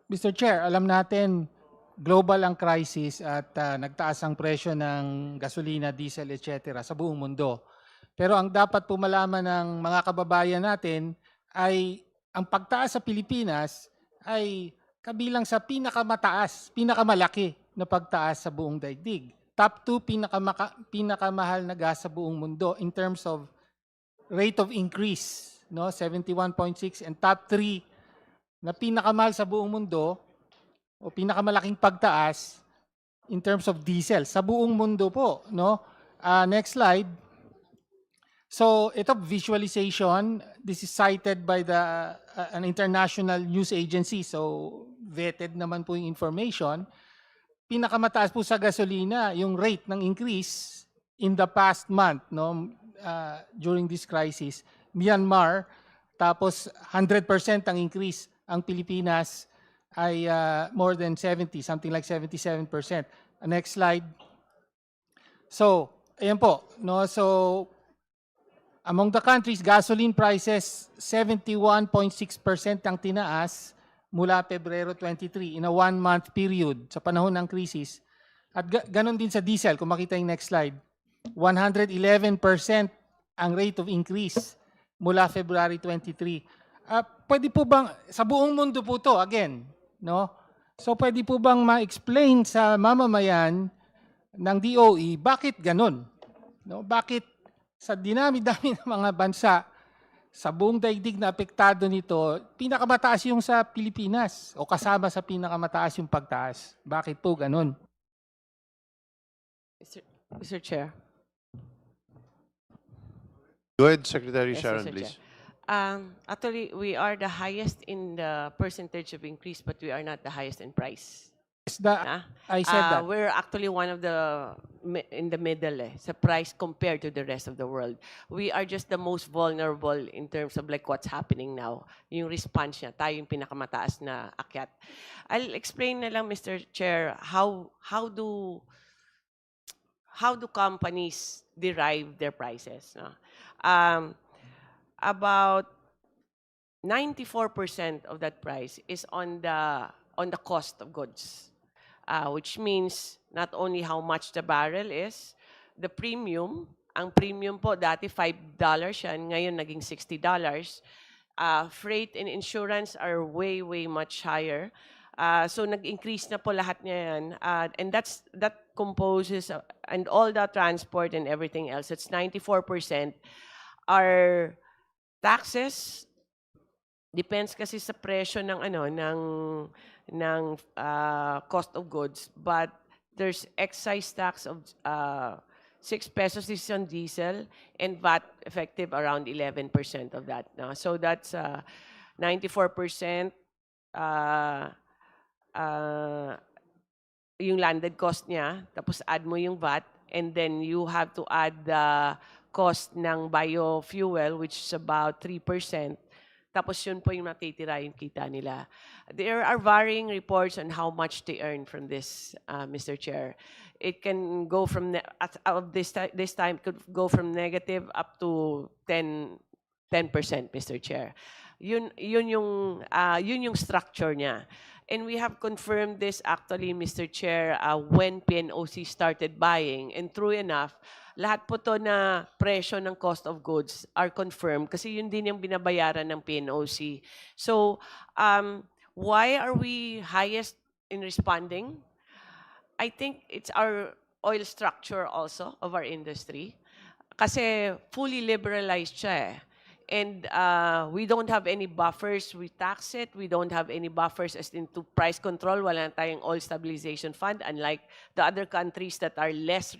Mr. Chair, alam natin global ang crisis at nagtaas ang presyo ng gasolina, diesel, etc. sa buong mundo. Pero ang dapat po malaman ng mga kababayan natin ay ang pagtaas sa Pilipinas ay kabilang sa pinakamataas, pinakamalaki na pagtaas sa buong daigdig. Top 2 pinakamahal na gas sa buong mundo in terms of rate of increase, no? 71.6, and top 3 na pinakamahal sa buong mundo o pinakamalaking pagtaas in terms of diesel sa buong mundo po, no? Next slide. So ito visualization, this is cited by an international news agency, so vetted naman po yung information. Pinakamataas po sa gasolina yung rate ng increase in the past month, no? During this crisis, Myanmar, tapos 100% ang increase. Ang Pilipinas ay more than 70, something like 77%. Next slide. So, ayan po, no? So, among the countries, gasoline prices 71.6% ang tinaas mula Pebrero 23 in a one-month period sa panahon ng krisis. At ganon din sa diesel, kung makita yung next slide. 111% ang rate of increase mula February 23. Pwede po bang, sa buong mundo po to again, no? So pwede po bang ma-explain sa mamamayan ng DOE bakit ganon? No? Bakit sa dinami-dami ng mga bansa sa buong daigdig na apektado nito, pinakamataas yung sa Pilipinas o kasama sa pinakamataas yung pagtaas? Bakit po ganon? Mr. Chair. Go ahead, Secretary Yes, Sharon, Mr. please. Chair. Actually, we are the highest in the percentage of increase, but we are not the highest in price. I said that. We're actually one of the in the middle sa price compared to the rest of the world. We are just the most vulnerable in terms of like what's happening now. Yung response niya, tayo yung pinakamataas na akyat. I'll explain na lang, Mr. Chair, how do companies derive their prices. No? About 94% of that price is on the cost of goods, which means not only how much the barrel is, the premium. Ang premium po dati $5 yan, ngayon naging $60. Freight and insurance are way much higher. So nag-increase na po lahat niya yan. And that composes, and all the transport and everything else, it's 94%. Our taxes, depends kasi sa presyo ng cost of goods, but there's excise tax of 6 pesos is on diesel, and VAT effective around 11% of that. No? So that's 94%. Yung landed cost niya, tapos add mo yung VAT, and then you have to add the cost ng biofuel, which is about 3%. Tapos yun po yung natitira yung kita nila. There are varying reports on how much they earn from this, Mr. Chair. It can go from, this time, it could go from negative up to 10%, Mr. Chair. Yun yung structure niya. And we have confirmed this actually, Mr. Chair, when PNOC started buying. And true enough, lahat po to na presyo ng cost of goods are confirmed kasi yun din yung binabayaran ng PNOC. So, why are we highest in responding? I think it's our oil structure also of our industry. Kasi fully liberalized siya eh. And we don't have any buffers. We tax it. We don't have any buffers as into price control. Wala na tayong oil stabilization fund, unlike the other countries that are less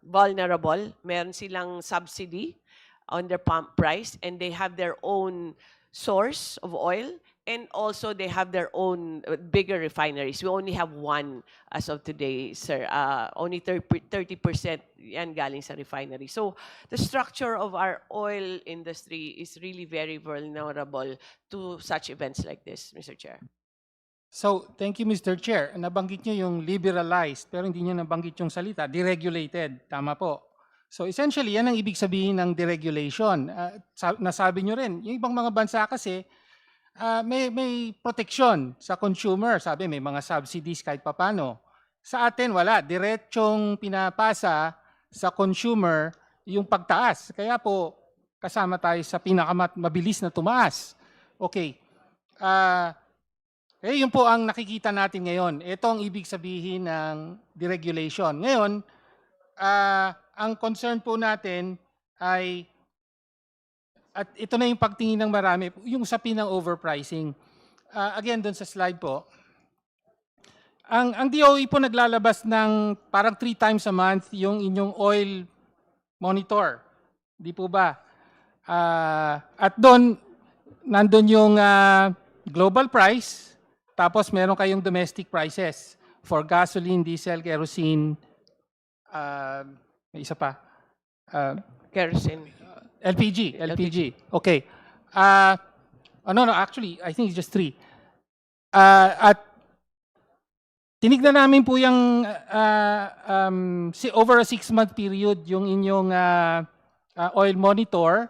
vulnerable. Meron silang subsidy on their pump price, and they have their own source of oil, and also they have their own bigger refineries. We only have one as of today, sir. Only 30% yan galing sa refinery. So the structure of our oil industry is really very vulnerable to such events like this, Mr. Chair. So, thank you, Mr. Chair. Nabanggit niyo yung liberalized, pero hindi niyo nabanggit yung salita, deregulated. Tama po. So, essentially, yan ang ibig sabihin ng deregulation. Nasabi niyo rin, yung ibang mga bansa kasi, may proteksyon sa consumer. Sabi may mga subsidies kahit papano. Sa atin wala, diretsong pinapasa sa consumer yung pagtaas. Kaya po kasama tayo sa pinakamabilis na tumaas. Okay. Yun po ang nakikita natin ngayon. Ito ang ibig sabihin ng deregulation. Ngayon, ang concern po natin ay, at ito na yung pagtingin ng marami, yung usapin ng overpricing. Again, doon sa slide po, ang DOE po naglalabas ng parang 3 times a month yung inyong oil monitor. Di po ba? At doon, nandun yung global price, tapos meron kayong domestic prices for gasoline, diesel, kerosene, may isa pa, Kerosene. LPG. Okay. No, actually, I think it's just 3. At tinignan namin po yung over a 6-month period yung inyong oil monitor.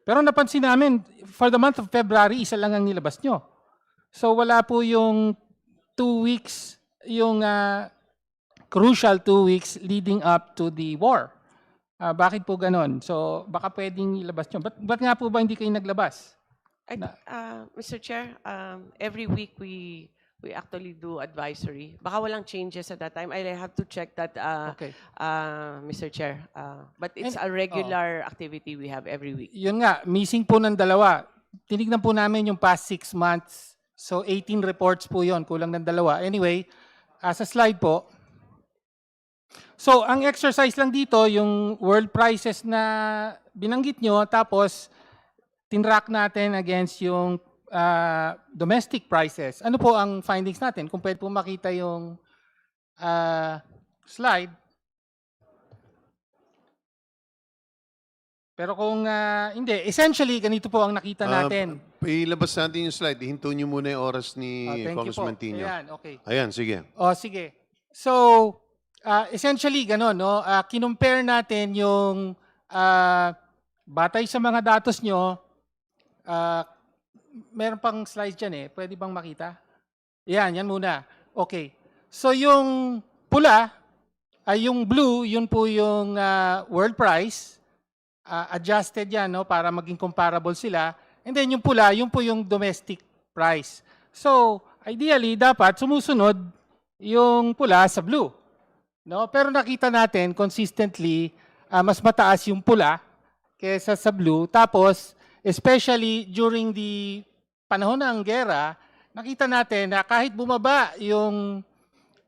Pero napansin namin, for the month of February, isa lang ang nilabas nyo. So wala po yung 2 weeks, yung crucial 2 weeks leading up to the war. Bakit po ganon? So baka pwedeng ilabas nyo. Ba't nga po ba hindi kayo naglabas? Mr. Chair, every week we actually do advisory. Baka walang changes at that time. I have to check that, Okay. Mr. Chair. But it's a regular activity we have every week. Yun nga, missing po ng dalawa. Tinignan po namin yung past 6 months. So 18 reports po yon, kulang ng dalawa. Anyway, sa slide po. So ang exercise lang dito, yung world prices na binanggit nyo, tapos tinrack natin against yung domestic prices. Ano po ang findings natin? Kung pwede po makita yung slide. Pero kung hindi, essentially, ganito po ang nakita natin. Ilabas natin yung slide. Hinto niyo muna yung oras ni Thank you po. Congressman Tino. Ayan, okay. Ayan, sige. Sige. So, essentially, gano'n, no? Kinumpare natin yung batay sa mga datos nyo, meron pang slide dyan eh. Pwede bang makita? Yan muna. Okay. So, yung pula, yung blue, yun po yung world price. Adjusted yan, no? Para maging comparable sila. And then yung pula, yun po yung domestic price. So, ideally, dapat sumusunod yung pula sa blue. No? Pero nakita natin consistently, mas mataas yung pula kaysa sa blue. Tapos, especially during the panahon ng gera, nakita natin na kahit bumaba yung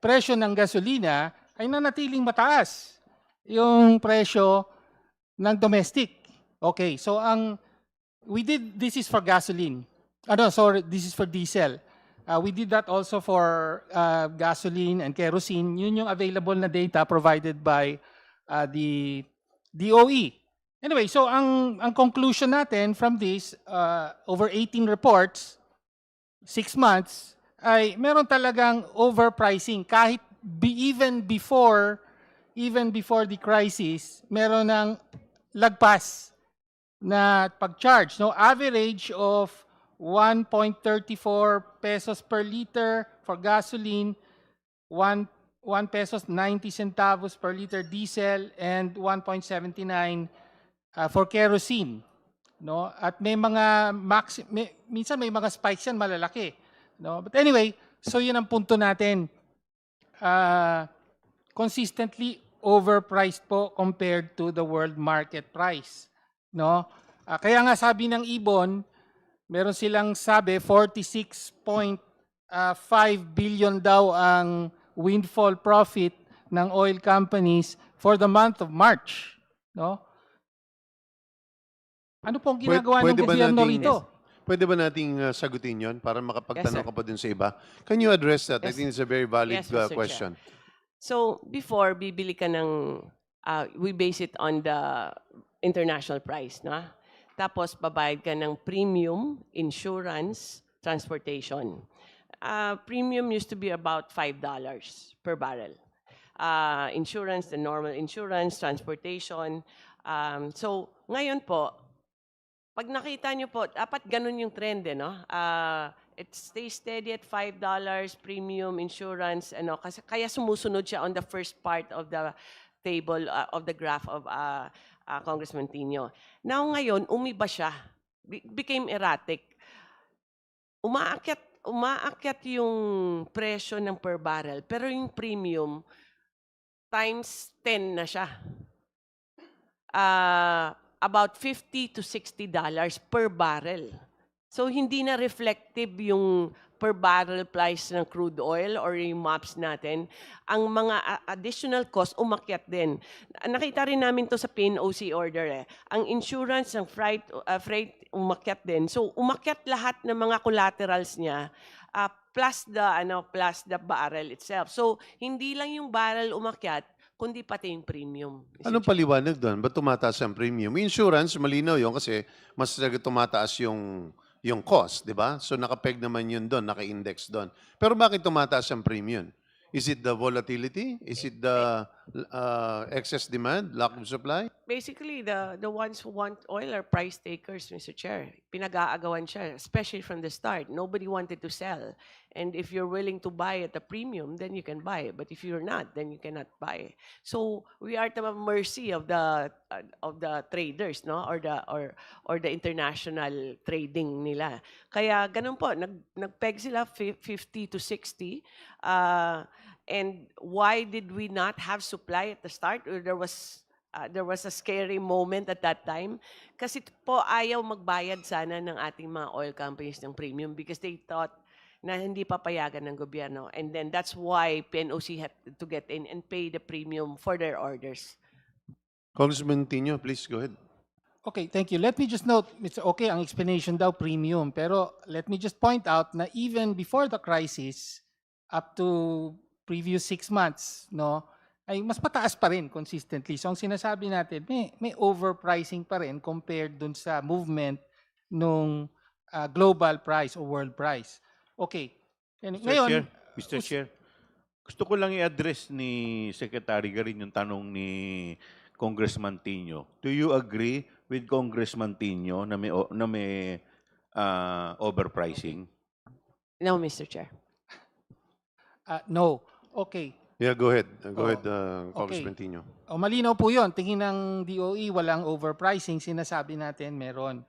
presyo ng gasolina, ay nanatiling mataas yung presyo ng domestic. Okay, so this is for gasoline. Sorry, this is for diesel. We did that also for gasoline and kerosene. Yun yung available na data provided by the DOE. Anyway, so ang conclusion natin from this, over 18 reports, 6 months, ay meron talagang overpricing. Kahit even before the crisis, meron ng lagpas na pag-charge. No? Average of 1.34 pesos per liter for gasoline, 1 pesos 90 centavos per liter diesel, and 1.79 for kerosene. No? At may mga minsan may mga spikes yan malalaki. No? But anyway, so yun ang punto natin. Consistently overpriced po compared to the world market price. No? Kaya nga sabi ng Ibon, meron silang sabi 46.5 billion daw ang windfall profit ng oil companies for the month of March. No? Ano pong ginagawa ng gobyerno rito? Pwede ba nating sagutin yon para makapagtanong Yes, sir. ka pa dun sa iba? Can you address that? I Yes. think it's a very valid Yes, Mr. Chair. question. So, before, bibili ka ng, we base it on the international price, no? Tapos, babayad ka ng premium, insurance, transportation. Premium used to be about $5 per barrel. Insurance, the normal insurance, transportation. So, ngayon po, Pag nakita nyo po, dapat ganun yung trend, no? It stays steady at $5 premium insurance, ano, kasi kaya sumusunod siya on the first part of the table of the graph of Congressman Tino. Now ngayon, umiba siya. Became erratic. Umaakyat yung presyo ng per barrel, pero yung premium times 10 na siya. About $50 to $60 per barrel. So hindi na reflective yung per barrel price ng crude oil or yung MOPS natin. Ang mga additional cost umakyat din. Nakita rin namin to sa PNOC order. Ang insurance ng freight umakyat din. So umakyat lahat ng mga collaterals niya plus the barrel itself. So hindi lang yung barrel umakyat, kundi pati yung premium. Mr. Anong Chair. paliwanag doon? Ba't tumataas ang premium? Insurance, malinaw yun kasi mas tumataas yung cost, di ba? So nakapeg naman yun doon, naka-index doon. Pero bakit tumataas ang premium? Is it the volatility? Is it the excess demand, lack of supply? Basically, the ones who want oil are price takers, Mr. Chair. Pinag-aagawan siya, especially from the start. Nobody wanted to sell. And if you're willing to buy at a premium, then you can buy. But if you're not, then you cannot buy. So we are at the mercy of the traders, no, or the international trading nila. Kaya ganun po, nagpeg sila 50 to 60. And why did we not have supply at the start? Or there was a scary moment at that time. Kasi po ayaw magbayad sana ng ating mga oil companies ng premium because they thought na hindi papayagan ng gobyerno. And then that's why PNOC had to get in and pay the premium for their orders. Congressman Tino, please go ahead. Okay, thank you. Let me just note, Mr. Okay, ang explanation daw premium. Pero let me just point out na even before the crisis, up to previous 6 months, no, ay mas mataas pa rin consistently. So ang sinasabi natin, may overpricing pa rin compared dun sa movement nung global price o world price. Okay. And ngayon, Mr. Chair, gusto ko lang i-address ni Secretary Garin yung tanong ni Congressman Tino. Do you agree with Congressman Tino na may overpricing? No, Mr. Chair. no. Okay. Yeah, go ahead. Go Oh, ahead, Congressman Tino. O malinaw po yun. Tingin ng DOE, walang overpricing. Sinasabi natin meron.